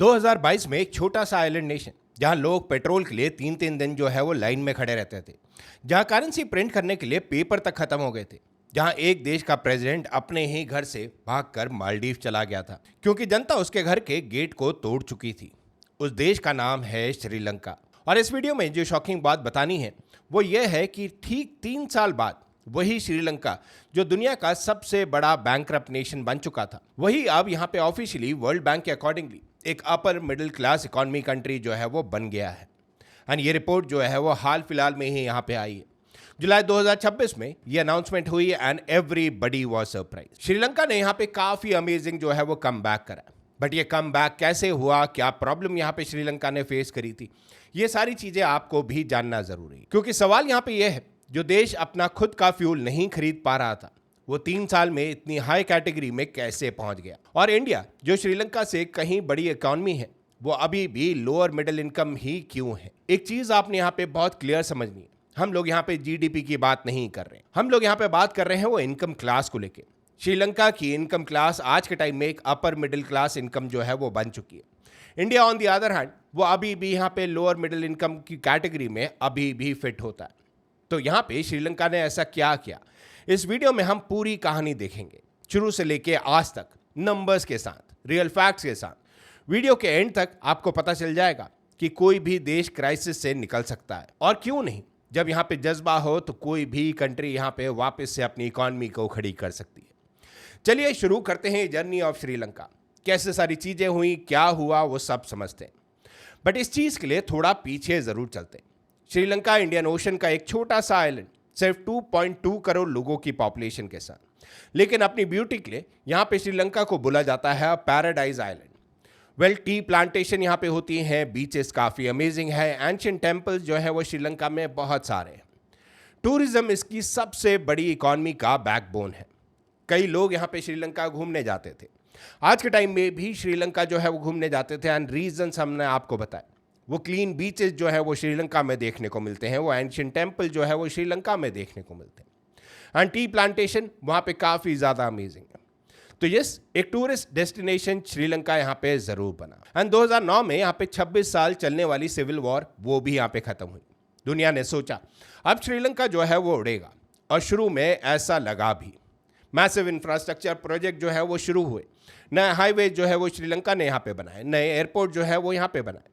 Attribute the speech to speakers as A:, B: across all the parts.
A: 2022 में एक छोटा सा आइलैंड नेशन जहां लोग पेट्रोल के लिए 3-3 दिन जो है वो लाइन में खड़े रहते थे, जहां करेंसी प्रिंट करने के लिए पेपर तक खत्म हो गए थे, जहां एक देश का प्रेसिडेंट अपने ही घर से भागकर मालदीव चला गया था क्योंकि जनता उसके घर के गेट को तोड़ चुकी थी। उस देश का नाम है श्रीलंका। और इस वीडियो में जो शॉकिंग बात बतानी है वो ये है कि ठीक 3 साल बाद वही श्रीलंका जो दुनिया का सबसे बड़ा बैंकरप्ट नेशन बन चुका था, वही अब यहाँ पे ऑफिशियली वर्ल्ड बैंक के अकॉर्डिंगली एक अपर मिडिल क्लास इकोनॉमी कंट्री जो है वो बन गया है। एंड ये रिपोर्ट जो है वो हाल फिलहाल में ही यहाँ पे आई है। जुलाई 2026 में ये अनाउंसमेंट हुई and everybody was surprise. Sri Lanka ने यहाँ पे काफी अमेजिंग जो है वो कम बैक करा, बट ये कम बैक कैसे हुआ, क्या प्रॉब्लम यहाँ पे श्रीलंका ने फेस करी थी, ये सारी चीजें आपको भी जानना जरूरी है। क्योंकि सवाल यहाँ पे ये है, जो देश अपना खुद का फ्यूल नहीं खरीद पा रहा था वो 3 साल में इतनी हाई कैटेगरी में कैसे पहुंच गया। और इंडिया जो श्रीलंका से कहीं बड़ी इकोनॉमी है वो अभी भी लोअर मिडिल इनकम ही क्यों है। एक चीज आपने यहाँ पे बहुत क्लियर समझनी है, हम लोग यहाँ पे जीडीपी की बात नहीं कर रहे हैं, हम लोग यहाँ पे बात कर रहे हैं वो इनकम क्लास को लेके। श्रीलंका की इनकम क्लास आज के टाइम में एक अपर मिडिल क्लास इनकम जो है वो बन चुकी है। India on the other hand वो अभी भी यहाँ पे लोअर मिडिल इनकम की कैटेगरी में अभी भी फिट होता है। तो यहाँ पे श्रीलंका ने ऐसा क्या किया, इस वीडियो में हम पूरी कहानी देखेंगे, शुरू से लेके आज तक, नंबर्स के साथ, रियल फैक्ट्स के साथ। वीडियो के एंड तक आपको पता चल जाएगा कि कोई भी देश क्राइसिस से निकल सकता है, और क्यों नहीं, जब यहाँ पे जज्बा हो तो कोई भी कंट्री यहाँ पे वापस से अपनी इकोनॉमी को खड़ी कर सकती है। चलिए शुरू करते हैं जर्नी ऑफ श्रीलंका। कैसे सारी चीजें हुई, क्या हुआ, वो सब समझते हैं, बट इस चीज के लिए थोड़ा पीछे जरूर चलते हैं। श्रीलंका इंडियन ओशन का एक छोटा सा आइलैंड, सिर्फ 2.2 करोड़ लोगों की पॉपुलेशन के साथ, लेकिन अपनी ब्यूटी के लिए यहाँ पे श्रीलंका को बोला जाता है paradise island. Well, tea plantation यहाँ पे होती हैं, बीचेस काफ़ी अमेजिंग है, एंशिएंट टेम्पल्स जो है वो श्रीलंका में बहुत सारे हैं। टूरिज्म इसकी सबसे बड़ी इकॉनमी का बैकबोन है। कई लोग यहाँ पे श्रीलंका घूमने जाते थे, आज के टाइम में भी श्रीलंका जो है वो घूमने जाते थे, एंड रीजन हमने आपको बताया। वो क्लीन बीचेस जो है वो श्रीलंका में देखने को मिलते हैं, वो एंशिएंट टेम्पल जो है वो श्रीलंका में देखने को मिलते हैं, एंड टी प्लांटेशन वहाँ पे काफ़ी ज़्यादा अमेजिंग है। तो यस, एक टूरिस्ट डेस्टिनेशन श्रीलंका यहाँ पे ज़रूर बना। एंड 2009 में यहाँ पे 26 साल चलने वाली सिविल वॉर वो भी यहाँ पे ख़त्म हुई। दुनिया ने सोचा अब श्रीलंका जो है वो उड़ेगा, और शुरू में ऐसा लगा भी। मैसिव इंफ्रास्ट्रक्चर प्रोजेक्ट जो है वो शुरू हुए, नए हाईवे जो है वो श्रीलंका ने यहाँ पे बनाए, नए एयरपोर्ट जो है वो यहाँ पे बनाए।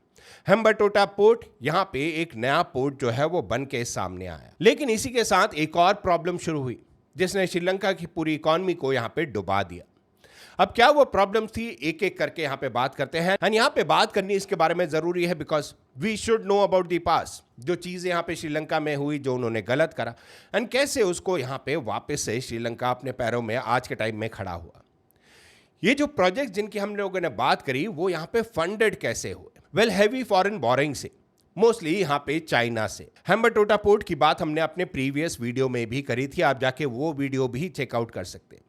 A: हेम्बरटोटा पोर्ट यहाँ पे एक नया पोर्ट जो है वो बन के सामने आया। लेकिन इसी के साथ एक और प्रॉब्लम शुरू हुई जिसने श्रीलंका की पूरी इकोनॉमी को यहाँ पे डुबा दिया। अब क्या वो प्रॉब्लम थी, एक एक करके यहाँ पे बात करते हैं। एंड यहाँ पे बात करनी इसके बारे में जरूरी है because we should know about the past, जो चीजें यहाँ पे श्रीलंका में हुई, जो उन्होंने गलत करा, एंड कैसे उसको यहाँ पे वापस से श्रीलंका अपने पैरों में आज के टाइम में खड़ा हुआ। ये जो प्रोजेक्ट जिनकी हम लोगों ने बात करी वो यहाँ पे फंडेड कैसे हुए। वेल, हैवी फॉरेन बोरिंग से, मोस्टली यहाँ पे चाइना से। हेम्बरटोटा पोर्ट की बात हमने अपने प्रीवियस वीडियो में भी करी थी, आप जाके वो वीडियो भी चेकआउट कर सकते हैं।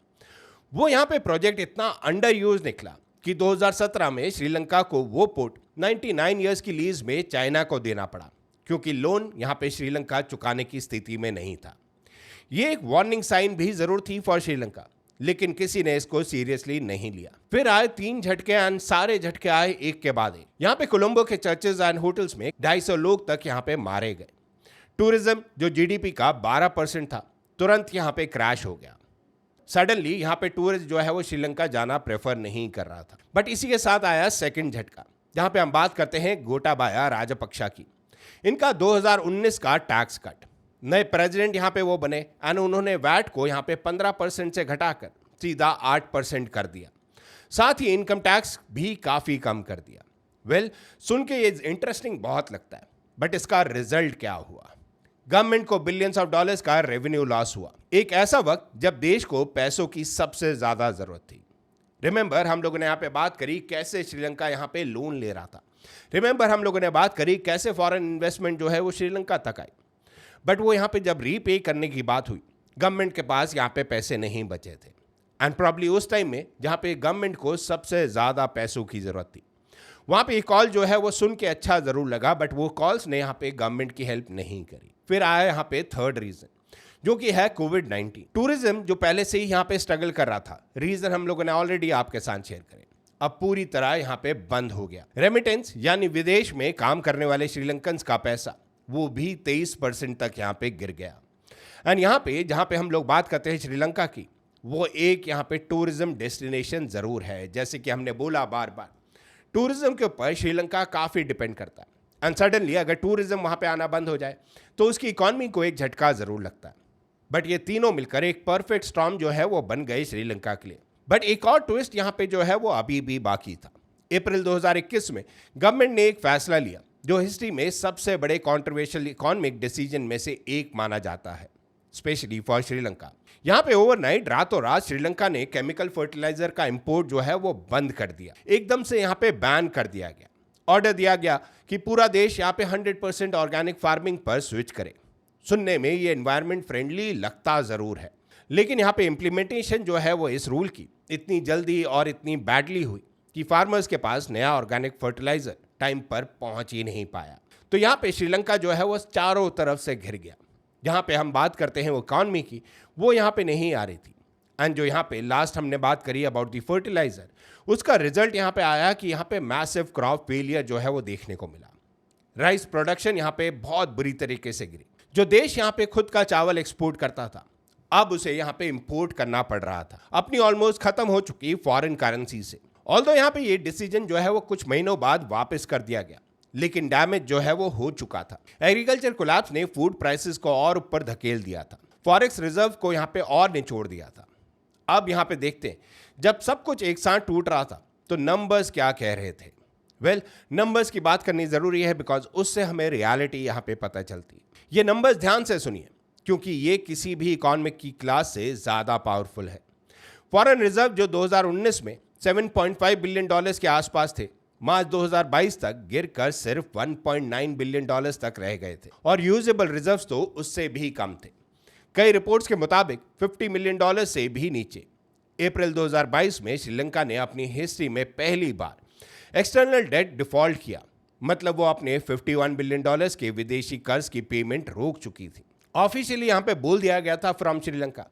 A: वो यहाँ पे प्रोजेक्ट इतना अंडर यूज निकला कि 2017 में श्रीलंका को वो पोर्ट 99 ईयर्स की लीज में चाइना को देना पड़ा, क्योंकि लोन यहाँ पे श्रीलंका चुकाने की स्थिति में नहीं था। ये एक वार्निंग साइन भी जरूर थी फॉर श्रीलंका, लेकिन किसी ने इसको सीरियसली नहीं लिया। फिर आए 3 झटके, एंड सारे झटके आए एक के बाद एक। यहाँ पे कोलंबो के चर्चेज एंड होटल्स में 250 लोग तक यहाँ पे मारे गए। टूरिज्म जो जीडीपी का 12% था, तुरंत यहाँ पे क्रैश हो गया। सडनली यहाँ पे टूरिस्ट जो है वो श्रीलंका जाना प्रेफर नहीं कर रहा था। बट इसी के साथ आया सेकंड झटका, जहाँ पे हम बात करते हैं गोटाबाया राजपक्षा की। इनका 2019 का टैक्स कट, नए प्रेसिडेंट यहाँ पे वो बने, एंड उन्होंने वैट को यहाँ पे 15% से घटाकर सीधा 8% कर दिया। साथ ही इनकम टैक्स भी काफ़ी कम कर दिया। वेल, सुन के ये इंटरेस्टिंग बहुत लगता है, बट इसका रिजल्ट क्या हुआ। गवर्नमेंट को बिलियंस ऑफ डॉलर्स का रेवेन्यू लॉस हुआ, एक ऐसा वक्त जब देश को पैसों की सबसे ज़्यादा ज़रूरत थी। रिमेंबर, हम लोगों ने यहाँ पे बात करी कैसे श्रीलंका यहाँ पे लोन ले रहा था। रिमेंबर, हम लोगों ने बात करी कैसे फॉरेन इन्वेस्टमेंट जो है वो श्रीलंका तक आई। बट वो यहाँ पे जब रीपे करने की बात हुई, गवर्नमेंट के पास यहाँ पे पैसे नहीं बचे थे, एंड प्रॉब्ली उस टाइम में जहाँ पे गवर्नमेंट को सबसे ज़्यादा पैसों की ज़रूरत थी, वहाँ पे ये कॉल जो है वो सुन के अच्छा ज़रूर लगा, बट वो कॉल्स ने यहाँ पे गवर्नमेंट की हेल्प नहीं करी। फिर आया यहाँ पे थर्ड रीज़न, जो कि है कोविड-19। टूरिज्म जो पहले से ही यहाँ पे स्ट्रगल कर रहा था, रीज़न हम लोगों ने ऑलरेडी आपके साथ शेयर करें। अब पूरी तरह यहाँ पे बंद हो गया। रेमिटेंस यानी विदेश में काम करने वाले श्रीलंकन्स का पैसा वो भी 23% तक यहाँ पे गिर गया। एंड यहाँ पे जहाँ पे हम लोग बात करते हैं श्रीलंका की, वो एक यहाँ पे टूरिज्म डेस्टिनेशन ज़रूर है। जैसे कि हमने बोला बार बार, टूरिज्म के ऊपर श्रीलंका काफ़ी डिपेंड करता है। एंड सडनली अगर टूरिज्म वहाँ पे आना बंद हो जाए तो उसकी इकॉनमी को एक झटका ज़रूर लगता है। बट ये तीनों मिलकर एक परफेक्ट स्टॉर्म जो है वो बन गए श्रीलंका के लिए। बट एक और ट्विस्ट यहाँ पे जो है वो अभी भी बाकी था। अप्रैल 2021 में गवर्नमेंट ने एक फैसला लिया जो हिस्ट्री में सबसे बड़े कॉन्ट्रोवर्शियल इकोनॉमिक डिसीजन में से एक माना जाता है, स्पेशली फॉर श्रीलंका। यहाँ पे ओवरनाइट, रातों रात श्रीलंका ने केमिकल फर्टिलाइजर का इंपोर्ट जो है वो बंद कर दिया। एकदम से यहाँ पे बैन कर दिया गया। ऑर्डर दिया गया कि पूरा देश यहाँ पे 100% ऑर्गेनिक फार्मिंग पर स्विच करे। सुनने में ये एनवायरनमेंट फ्रेंडली लगता ज़रूर है, लेकिन यहाँ पे इम्प्लीमेंटेशन जो है वो इस रूल की इतनी जल्दी और इतनी बैडली हुई कि फार्मर्स के पास नया ऑर्गेनिक फर्टिलाइजर टाइम पर पहुँच ही नहीं पाया। तो यहाँ पे श्रीलंका जो है वो चारों तरफ से घिर गया। जहाँ पे हम बात करते हैं वो इकॉनमी की, वो यहाँ पे नहीं आ रही थी। एंड जो यहाँ पे लास्ट हमने बात करी अबाउट दी फर्टिलाइजर, उसका रिजल्ट यहाँ पे आया कि यहाँ पे मैसिव क्रॉप फेलियर जो है वो देखने को मिला। राइस प्रोडक्शन यहाँ पे बहुत बुरी तरीके से गिरी। जो देश यहाँ पे खुद का चावल एक्सपोर्ट करता था, अब उसे यहाँ पे इंपोर्ट करना पड़ रहा था अपनी ऑलमोस्ट खत्म हो चुकी फॉरेन करेंसी से। ऑल्दो यहाँ पे ये डिसीजन जो है वो कुछ महीनों बाद वापस कर दिया गया, लेकिन डैमेज जो है वो हो चुका था। एग्रीकल्चर कोलैप्स ने फूड प्राइसेस को और ऊपर धकेल दिया था, फॉरेक्स रिजर्व को यहाँ पे और निचोड़ दिया था। अब यहाँ पे देखते हैं, जब सब कुछ एक साथ टूट रहा था तो नंबर्स क्या कह रहे थे। नंबर्स की बात करनी जरूरी है बिकॉज उससे हमें रियलिटी यहाँ पे पता चलती है। ये नंबर्स ध्यान से सुनिए, क्योंकि ये किसी भी इकोनॉमिक की क्लास से ज्यादा पावरफुल है। फॉरेन रिजर्व जो 2019 में $7.5 बिलियन के आसपास थे, मार्च 2022 तक गिरकर सिर्फ $1.9 बिलियन तक रह गए थे, और यूजेबल रिजर्व्स तो उससे भी कम थे। कई रिपोर्ट्स के मुताबिक $50 मिलियन से भी नीचे। अप्रैल 2022 में श्रीलंका ने अपनी हिस्ट्री में पहली बार एक्सटर्नल डेट डिफॉल्ट किया, मतलब वो अपने $51 बिलियन के विदेशी कर्ज की पेमेंट रोक चुकी थी। ऑफिशियली यहाँ पे बोल दिया गया था फ्रॉम श्रीलंका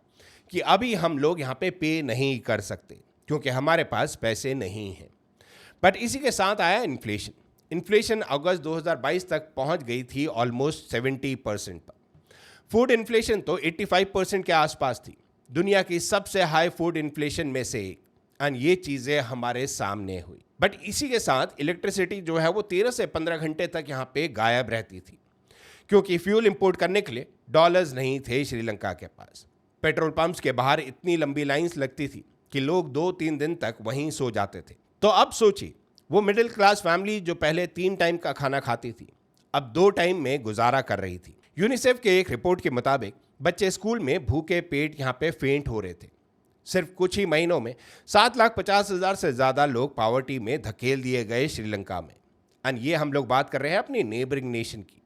A: कि अभी हम लोग यहाँ पे नहीं कर सकते क्योंकि हमारे पास पैसे नहीं हैं। बट इसी के साथ आया इन्फ्लेशन अगस्त 2022 तक पहुंच गई थी ऑलमोस्ट 70% पर। फूड इन्फ्लेशन तो 85% के आसपास थी, दुनिया की सबसे हाई फूड इन्फ्लेशन में से एक। एंड ये चीज़ें हमारे सामने हुई। बट इसी के साथ इलेक्ट्रिसिटी जो है वो 13 से 15 घंटे तक यहाँ पे गायब रहती थी, क्योंकि फ्यूल इंपोर्ट करने के लिए डॉलर्स नहीं थे श्रीलंका के पास। पेट्रोल पंप्स के बाहर इतनी लंबी लाइंस लगती थी कि लोग 2-3 दिन तक वहीं सो जाते थे। तो अब सोचिए, वो मिडिल क्लास फैमिली जो पहले 3 टाइम का खाना खाती थी, अब 2 टाइम में गुजारा कर रही थी। यूनिसेफ के एक रिपोर्ट के मुताबिक बच्चे स्कूल में भूखे पेट यहाँ पे फेंट हो रहे थे। सिर्फ कुछ ही महीनों में 7,50,000 से ज़्यादा लोग पॉवर्टी में धकेल दिए गए श्रीलंका में। एंड ये हम लोग बात कर रहे हैं अपनी नेबरिंग नेशन की।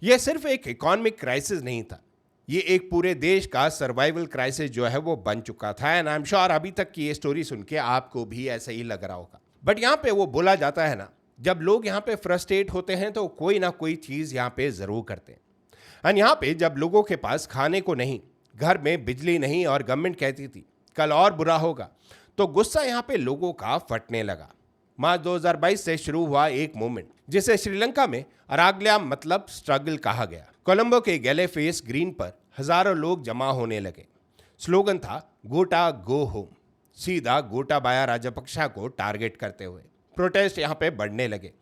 A: यह सिर्फ एक इकोनॉमिक क्राइसिस नहीं था, ये एक पूरे देश का सर्वाइवल क्राइसिस जो है वो बन चुका था। एंड आई एम श्योर अभी तक की ये स्टोरी सुन के आपको भी ऐसा ही लग रहा होगा। बट यहाँ पे वो बोला जाता है ना, जब लोग यहाँ पे फ्रस्ट्रेट होते हैं तो कोई ना कोई चीज़ यहाँ पे ज़रूर करते हैं। एंड यहाँ पे जब लोगों के पास खाने को नहीं, घर में बिजली नहीं और गवर्नमेंट कहती थी कल और बुरा होगा, तो गुस्सा यहाँ पे लोगों का फटने लगा। मार्च 2022 से शुरू हुआ एक मूवमेंट जिसे श्रीलंका में अराग्ल्या मतलब स्ट्रगल कहा गया। कोलंबो के गैले फेस ग्रीन पर हजारों लोग जमा होने लगे। स्लोगन था गोटा गो होम, सीधा गोटाबाया राजपक्षा को टारगेट करते हुए प्रोटेस्ट यहाँ पे बढ़ने लगे।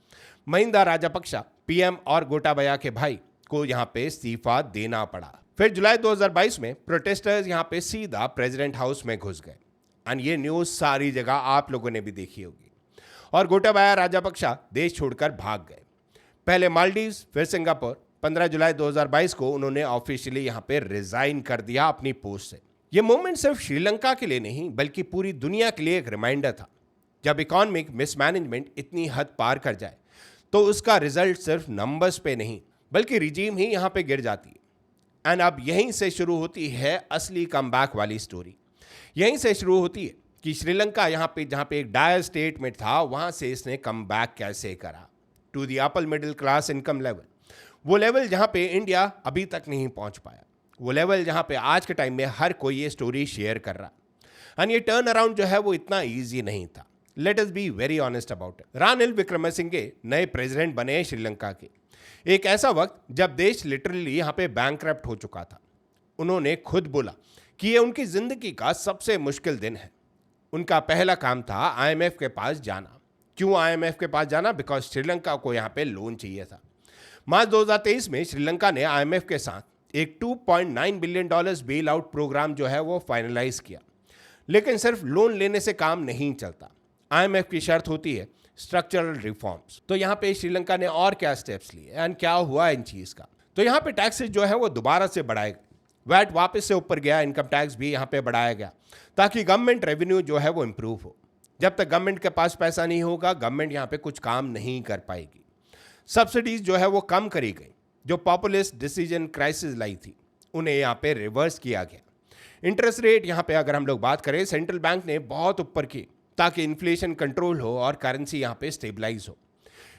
A: महिंदा राजपक्षा पीएम और गोटाबाया के भाई को यहाँ पे इस्तीफा देना पड़ा। फिर जुलाई 2022 में प्रोटेस्टर्स यहाँ पे सीधा प्रेसिडेंट हाउस में घुस गए। एंड ये न्यूज़ सारी जगह आप लोगों ने भी देखी होगी। और गोटाबाया राजपक्षा देश छोड़कर भाग गए, पहले मालदीव्स फिर सिंगापुर। 15 जुलाई 2022 को उन्होंने ऑफिशियली यहाँ पे रिजाइन कर दिया अपनी पोस्ट से। ये मूवमेंट सिर्फ श्रीलंका के लिए नहीं बल्कि पूरी दुनिया के लिए एक रिमाइंडर था। जब इकोनॉमिक मिसमैनेजमेंट इतनी हद पार कर जाए तो उसका रिजल्ट सिर्फ नंबर्स पे नहीं बल्कि रिजीम ही यहाँ पे गिर जाती है। एंड अब यहीं से शुरू होती है असली कमबैक वाली स्टोरी। यहीं से शुरू होती है कि श्रीलंका यहाँ पे जहाँ पे एक डायर स्टेट में था, वहाँ से इसने कमबैक कैसे करा to the upper middle class income level. वो लेवल जहाँ पे इंडिया अभी तक नहीं पहुँच पाया, वो लेवल जहाँ पे आज के टाइम में हर कोई ये स्टोरी शेयर कर रहा। एंड ये टर्न अराउंड जो है वो इतना ईजी नहीं था, let us be very honest about it. Ranil Wickremesinghe नए प्रेसिडेंट बने श्रीलंका के, एक ऐसा वक्त जब देश लिटरली यहाँ पे बैंकक्रप्ट हो चुका था। उन्होंने खुद बोला कि ये उनकी जिंदगी का सबसे मुश्किल दिन है। उनका पहला काम था आईएमएफ के पास जाना। क्यों आईएमएफ के पास जाना? बिकॉज श्रीलंका को यहाँ पे लोन चाहिए था। मार्च 2023 में श्रीलंका ने आईएमएफ के साथ एक $2.9 बिलियन बेल आउट प्रोग्राम जो है वो फाइनलाइज किया। लेकिन सिर्फ लोन लेने से काम नहीं चलता, आईएमएफ की शर्त होती है स्ट्रक्चरल रिफॉर्म्स। तो यहाँ पे श्रीलंका ने और क्या स्टेप्स लिए एंड क्या हुआ इन चीज का? तो यहाँ पे टैक्सेस जो है वो दोबारा से बढ़ाए गए, वैट वापस से ऊपर गया, इनकम टैक्स भी यहाँ पे बढ़ाया गया ताकि गवर्नमेंट रेवेन्यू जो है वो इंप्रूव हो। जब तक गवर्नमेंट के पास पैसा नहीं होगा, गवर्नमेंट यहाँ पे कुछ काम नहीं कर पाएगी। सब्सिडीज जो है वो कम करी गई, जो पॉपुलिस्ट डिसीजन क्राइसिस लाई थी उन्हें यहाँ पे रिवर्स किया गया। इंटरेस्ट रेट यहाँ पे अगर हम लोग बात करें, सेंट्रल बैंक ने बहुत ऊपर की ताकि इन्फ्लेशन कंट्रोल हो और करेंसी यहाँ पे स्टेबलाइज हो।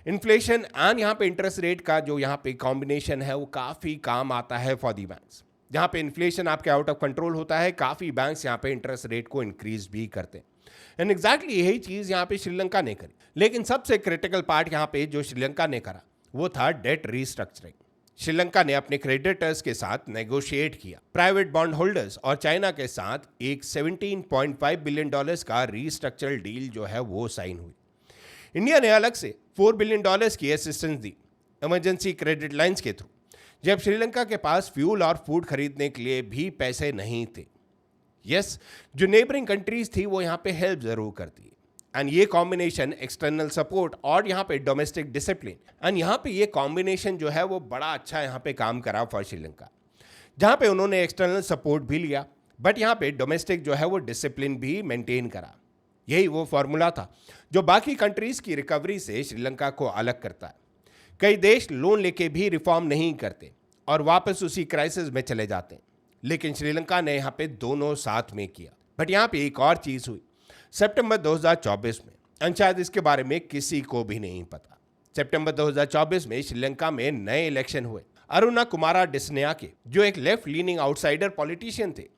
A: इन्फ्लेशन एंड यहाँ पे इंटरेस्ट रेट का जो यहाँ पे कॉम्बिनेशन है वो काफ़ी काम आता है फॉर दी बैंक्स। जहाँ पे इन्फ्लेशन आपके आउट ऑफ कंट्रोल होता है, काफ़ी बैंक्स यहाँ पे इंटरेस्ट रेट को इंक्रीज भी करते हैं। एंड एग्जैक्टली यही चीज़ यहाँ पे श्रीलंका ने करी। लेकिन सबसे क्रिटिकल पार्ट यहाँ पे जो श्रीलंका ने करा वो था डेट रीस्ट्रक्चरिंग। श्रीलंका ने अपने क्रेडिटर्स के साथ नेगोशिएट किया, प्राइवेट बॉन्ड होल्डर्स और चाइना के साथ एक $17.5 बिलियन का रीस्ट्रक्चरल डील जो है वो साइन हुई। इंडिया ने अलग से $4 बिलियन की असिस्टेंस दी इमरजेंसी क्रेडिट लाइंस के थ्रू, जब श्रीलंका के पास फ्यूल और फूड खरीदने के लिए भी पैसे नहीं थे। यस, जो नेबरिंग कंट्रीज थी वो यहाँ पे हेल्प जरूर करती है। एंड ये कॉम्बिनेशन एक्सटर्नल सपोर्ट और यहाँ पे डोमेस्टिक डिसिप्लिन, एंड यहाँ पे ये कॉम्बिनेशन जो है वो बड़ा अच्छा यहाँ पे काम करा फॉर श्रीलंका, जहाँ पे उन्होंने एक्सटर्नल सपोर्ट भी लिया बट यहाँ पे डोमेस्टिक जो है वो डिसिप्लिन भी मेंटेन करा। यही वो फॉर्मूला था जो बाकी कंट्रीज की रिकवरी से श्रीलंका को अलग करता है। कई देश लोन लेके भी रिफॉर्म नहीं करते और वापस उसी क्राइसिस में चले जाते हैं, लेकिन श्रीलंका ने यहाँ पे दोनों साथ में किया। बट यहाँ पे एक और चीज़ हुई सितंबर 2024 में, और शायद इसके बारे में किसी को भी नहीं पता। सितंबर 2024 में श्रीलंका में नए इलेक्शन हुए। अरुणा कुमारा डिसनियाके, जो एक लेफ्ट लीनिंग आउटसाइडर पॉलिटिशियन थे,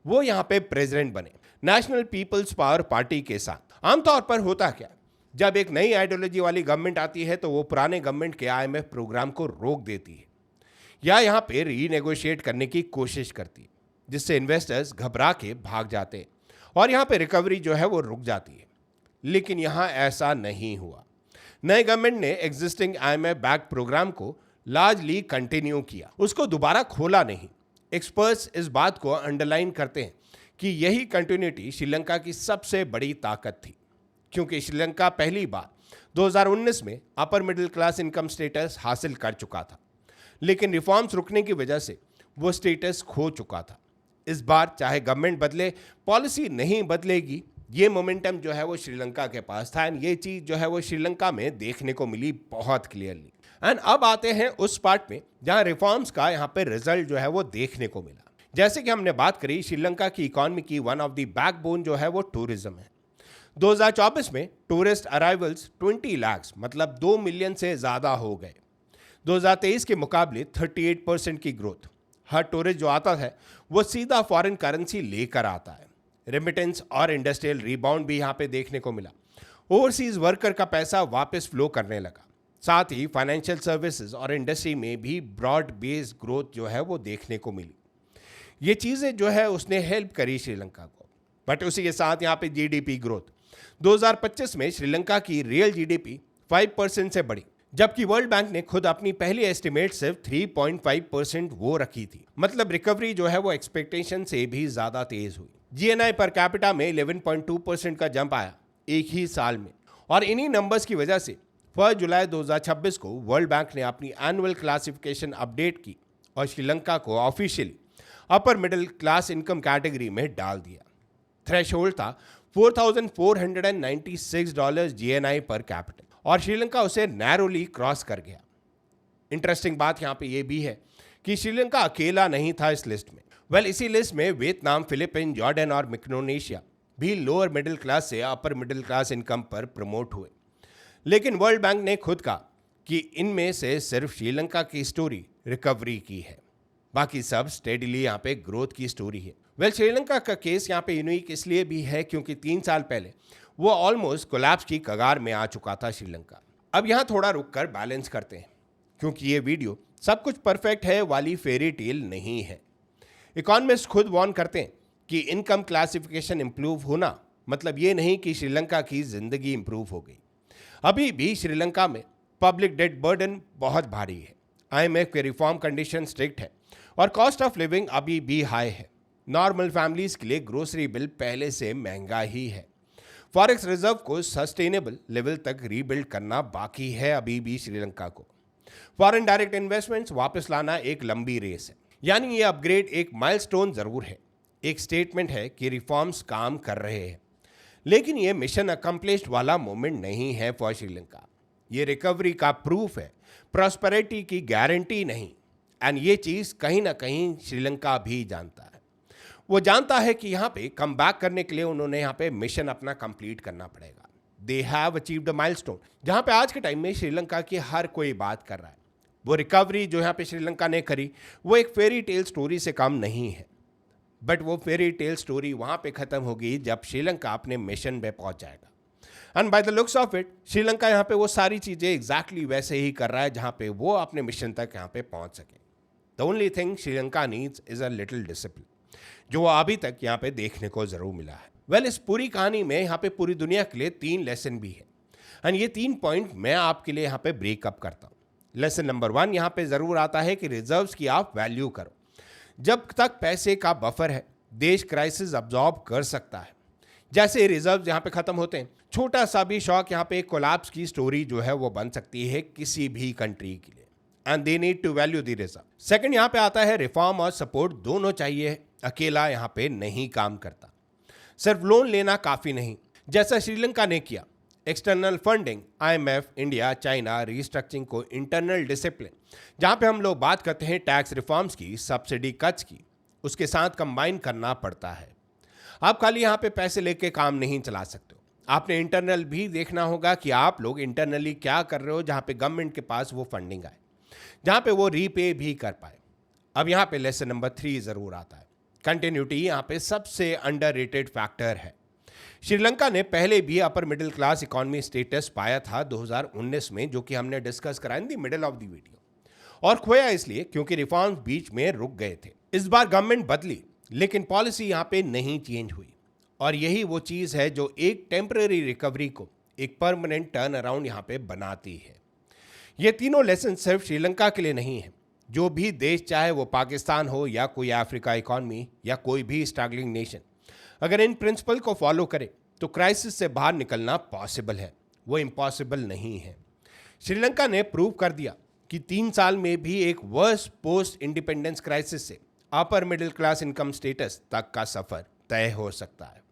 A: वो यहाँ पे प्रेसिडेंट बने नेशनल पीपल्स पावर पार्टी के साथ। आमतौर पर होता क्या, जब एक नई आइडियोलॉजी वाली गवर्नमेंट आती है तो वो पुराने गवर्नमेंट के आईएमएफ प्रोग्राम को रोक देती है या यहाँ पे रीनेगोशिएट करने की कोशिश करती है, जिससे इन्वेस्टर्स घबरा के भाग जाते हैं और यहाँ पे रिकवरी जो है वो रुक जाती है। लेकिन यहाँ ऐसा नहीं हुआ। नए गवर्नमेंट ने एग्जिस्टिंग आईएमएफ बैक प्रोग्राम को लार्जली कंटिन्यू किया, उसको दोबारा खोला नहीं। एक्सपर्ट्स इस बात को अंडरलाइन करते हैं कि यही कंटिन्यूटी श्रीलंका की सबसे बड़ी ताकत थी, क्योंकि श्रीलंका पहली बार 2019 में अपर मिडिल क्लास इनकम स्टेटस हासिल कर चुका था, लेकिन रिफॉर्म्स रुकने की वजह से वो स्टेटस खो चुका था। इस बार चाहे गवर्नमेंट बदले, पॉलिसी नहीं बदलेगी, ये मोमेंटम जो है वो श्रीलंका के पास था एंड ये चीज़ जो है वो श्रीलंका में देखने को मिली बहुत क्लियरली। एंड अब आते हैं उस पार्ट में जहाँ रिफॉर्म्स का यहाँ पे रिजल्ट जो है वो देखने को मिला। जैसे कि हमने बात करी, श्रीलंका की इकॉनमी की वन ऑफ द बैकबोन जो है वो टूरिज्म है। 2024 में टूरिस्ट अराइवल्स 20 लाख मतलब 2 मिलियन से ज़्यादा हो गए। 2023 के मुकाबले 38% की ग्रोथ। हर टूरिस्ट जो आता है वो सीधा फॉरेन करेंसी लेकर आता है। रेमिटेंस और इंडस्ट्रियल रिबाउंड भी यहाँ पे देखने को मिला। ओवरसीज वर्कर का पैसा वापस फ्लो करने लगा। साथ ही फाइनेंशियल सर्विसेज और इंडस्ट्री में भी ब्रॉड बेस्ड ग्रोथ जो है वो देखने को मिली। ये चीज़ें जो है उसने हेल्प करी श्रीलंका को। बट उसी के साथ यहाँ पे जीडीपी ग्रोथ 2025 में श्रीलंका की रियल जीडीपी 5% से बढ़ी, जबकि वर्ल्ड बैंक ने खुद अपनी पहली एस्टिमेट सिर्फ 3.5% वो रखी थी। मतलब रिकवरी जो है वो एक्सपेक्टेशन से भी ज़्यादा तेज हुई। जीएनआई पर कैपिटा में 11.2% का जंप आया एक ही साल में, और इन्हीं नंबर्स की वजह से 1 जुलाई 2026 को वर्ल्ड बैंक ने अपनी एनुअल क्लासिफिकेशन अपडेट की और श्रीलंका को ऑफिशियली अपर मिडिल क्लास इनकम कैटेगरी में डाल दिया। थ्रेशोल्ड था $4,496 जीएनआई पर कैपिटल और श्रीलंका उसे नैरोली क्रॉस कर गया। इंटरेस्टिंग बात यहाँ पे ये भी है कि श्रीलंका अकेला नहीं था इस लिस्ट में। इसी लिस्ट में वियतनाम, फिलीपीन, जॉर्डन और मिक्रोनेशिया भी लोअर मिडिल क्लास से अपर मिडिल क्लास इनकम पर प्रमोट हुए। लेकिन वर्ल्ड बैंक ने खुद कहा कि इनमें से सिर्फ श्रीलंका की स्टोरी रिकवरी की है, बाकी सब स्टेडीली यहाँ पे ग्रोथ की स्टोरी है। श्रीलंका का केस यहाँ पे यूनिक इसलिए भी है क्योंकि 3 साल पहले वो ऑलमोस्ट कोलैप्स की कगार में आ चुका था श्रीलंका। अब यहाँ थोड़ा रुक कर बैलेंस करते हैं, क्योंकि ये वीडियो सब कुछ परफेक्ट है वाली फेरी टेल नहीं है। इकोनॉमिस्ट खुद वार्न करते हैं कि इनकम क्लासिफिकेशन इंप्रूव होना मतलब ये नहीं कि श्रीलंका की जिंदगी इंप्रूव हो गई। अभी भी श्रीलंका में पब्लिक डेट बर्डन बहुत भारी है, आईएमएफ के रिफॉर्म कंडीशन स्ट्रिक्ट है और कॉस्ट ऑफ लिविंग अभी भी हाई है। नॉर्मल फैमिलीज के लिए ग्रोसरी बिल पहले से महंगा ही है। फॉरेक्स रिजर्व को सस्टेनेबल लेवल तक रीबिल्ड करना बाकी है अभी भी श्रीलंका को। फॉरेन डायरेक्ट इन्वेस्टमेंट्स वापस लाना एक लंबी रेस है, यानी ये अपग्रेड एक माइलस्टोन जरूर है, एक स्टेटमेंट है कि रिफॉर्म्स काम कर रहे हैं, लेकिन ये मिशन अकम्प्लिश्ड वाला मोमेंट नहीं है फॉर श्रीलंका। ये रिकवरी का प्रूफ है, प्रॉस्पेरिटी की गारंटी नहीं। एंड ये चीज़ कहीं ना कहीं श्रीलंका भी जानता है। वो जानता है कि यहाँ पे कम बैक करने के लिए उन्होंने यहाँ पे मिशन अपना कंप्लीट करना पड़ेगा। They have achieved a milestone, जहाँ पे आज के टाइम में श्रीलंका की हर कोई बात कर रहा है। वो रिकवरी जो यहाँ पे श्रीलंका ने करी वो एक फेरी टेल स्टोरी से कम नहीं है, बट वो फेरी टेल स्टोरी वहाँ पे ख़त्म होगी जब श्रीलंका अपने मिशन पे पहुँच जाएगा। And by the looks of it Sri Lanka यहाँ पे वो सारी चीज़ें एग्जैक्टली वैसे ही कर रहा है जहाँ पे वो अपने मिशन तक यहाँ पे पहुँच सके। The only thing Sri Lanka needs is a little discipline, जो अभी तक यहाँ पे देखने को ज़रूर मिला है। वेल, इस पूरी कहानी में यहाँ पे पूरी दुनिया के लिए 3 लेसन भी है, एंड ये 3 पॉइंट मैं आपके लिए यहाँ पे ब्रेकअप करता हूँ। लेसन नंबर 1 यहाँ पे ज़रूर आता है कि रिजर्व्स की आप वैल्यू करो। जब तक पैसे का बफर है देश क्राइसिस अब्जॉर्ब कर सकता है। जैसे रिजर्व्स यहाँ पे ख़त्म होते हैं, छोटा सा भी शॉक यहाँ पे एक कोलैप्स की स्टोरी जो है वो बन सकती है किसी भी कंट्री के लिए, and they need to value the reserve. Second यहाँ पे आता है रिफॉर्म और सपोर्ट दोनों चाहिए, अकेला यहाँ पे नहीं काम करता। सिर्फ लोन लेना काफ़ी नहीं, जैसा श्रीलंका ने किया। External funding, IMF, India, China, restructuring को इंटरनल डिसिप्लिन, जहाँ पे हम लोग बात करते हैं टैक्स रिफॉर्म्स की, सब्सिडी कट्स की, उसके साथ कंबाइन करना पड़ता है। आप खाली यहाँ पे पैसे लेके काम नहीं चला सकते हो, आपने इंटरनल भी देखना होगा कि आप लोग इंटरनली क्या कर रहे हो, जहाँ पे गवर्नमेंट के पास वो फंडिंग आए, जहाँ पे वो रीपे भी कर पाए। अब यहाँ पे लेसन नंबर 3 ज़रूर आता है। कंटिन्यूटी यहाँ पे सबसे अंडररेटेड फैक्टर है। श्रीलंका ने पहले भी अपर मिडिल क्लास इकोनॉमी स्टेटस पाया था 2019 में, जो कि हमने डिस्कस करा in the middle of the video, और खोया इसलिए क्योंकि रिफॉर्म्स बीच में रुक गए थे। इस बार गवर्नमेंट बदली, लेकिन पॉलिसी यहाँ पे नहीं चेंज हुई, और यही वो चीज़ है जो एक टेम्पररी रिकवरी को एक परमानेंट टर्न अराउंड यहाँ पे बनाती है। ये तीनों लेसन सिर्फ श्रीलंका के लिए नहीं है, जो भी देश, चाहे वो पाकिस्तान हो या कोई अफ्रीका इकॉनमी या कोई भी स्ट्रगलिंग नेशन, अगर इन प्रिंसिपल को फॉलो करे तो क्राइसिस से बाहर निकलना पॉसिबल है, वो इम्पॉसिबल नहीं है। श्रीलंका ने प्रूव कर दिया कि 3 साल में भी एक वर्स पोस्ट इंडिपेंडेंस क्राइसिस से अपर मिडिल क्लास इनकम स्टेटस तक का सफर तय हो सकता है,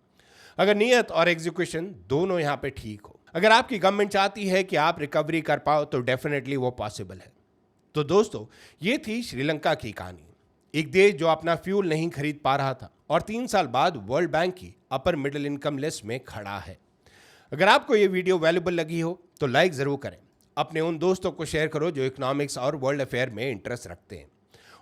A: अगर नियत और एग्जीक्यूशन दोनों यहाँ पे ठीक हो। अगर आपकी गवर्नमेंट चाहती है कि आप रिकवरी कर पाओ तो डेफिनेटली वो पॉसिबल है। तो दोस्तों, ये थी श्रीलंका की कहानी, एक देश जो अपना फ्यूल नहीं खरीद पा रहा था और 3 साल बाद वर्ल्ड बैंक की अपर मिडिल इनकम लिस्ट में खड़ा है। अगर आपको ये वीडियो वैल्यूबल लगी हो तो लाइक ज़रूर करें, अपने उन दोस्तों को शेयर करो जो इकोनॉमिक्स और वर्ल्ड अफेयर में इंटरेस्ट रखते हैं,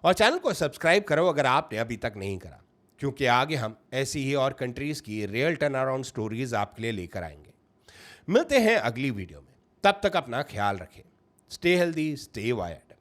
A: और चैनल को सब्सक्राइब करो अगर आपने अभी तक नहीं करा, क्योंकि आगे हम ऐसी ही और कंट्रीज़ की रियल टर्न अराउंड स्टोरीज आपके लिए लेकर आएंगे। मिलते हैं अगली वीडियो में, तब तक अपना ख्याल रखें। Stay healthy, stay wired.